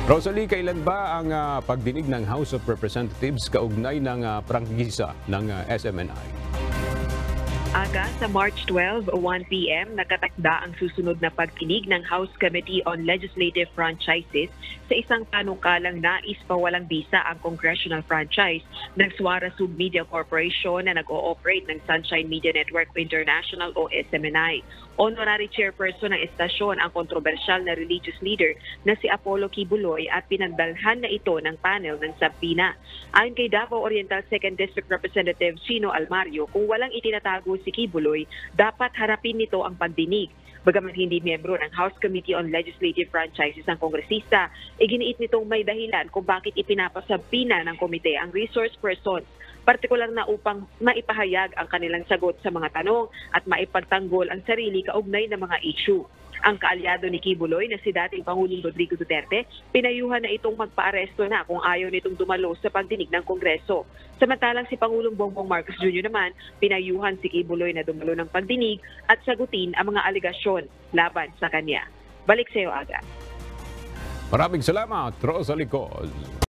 Rosalie, kailan ba ang pagdinig ng House of Representatives kaugnay ng prangkisa ng SMNI? Aga sa March 12, 1 p.m., nakatakda ang susunod na pagdinig ng House Committee on Legislative Franchises sa isang panukalang nais pawalang bisa ang congressional franchise ng Suara Sub Media Corporation na nag-ooperate ng Sunshine Media Network International o SMNI. Honorary chairperson ng estasyon ang kontrobersyal na religious leader na si Apollo Kibuloy at pinagdalhan na ito ng panel ng Sabina. Ayon kay Davao Oriental 2nd District Representative Chino Almario, kung walang itinatago si Kibuloy, dapat harapin nito ang pagdinig. Bagaman hindi miyembro ng House Committee on Legislative Franchises ang kongresista, iginiit nitong may dahilan kung bakit ipinapasabina ng komite ang resource persons, partikular na upang maipahayag ang kanilang sagot sa mga tanong at maipagtanggol ang sarili kaugnay ng mga issue. Ang kaalyado ni Kibuloy na si dating Pangulong Rodrigo Duterte, pinayuhan na itong magpaaresto na kung ayaw nitong dumalo sa pagdinig ng Kongreso. Samantalang si Pangulong Bongbong Marcos Jr. naman, pinayuhan si Kibuloy na dumalo ng pagdinig at sagutin ang mga aligasyon laban sa kanya. Balik sa iyo, Aga. Maraming salamat, Rosalie Coz.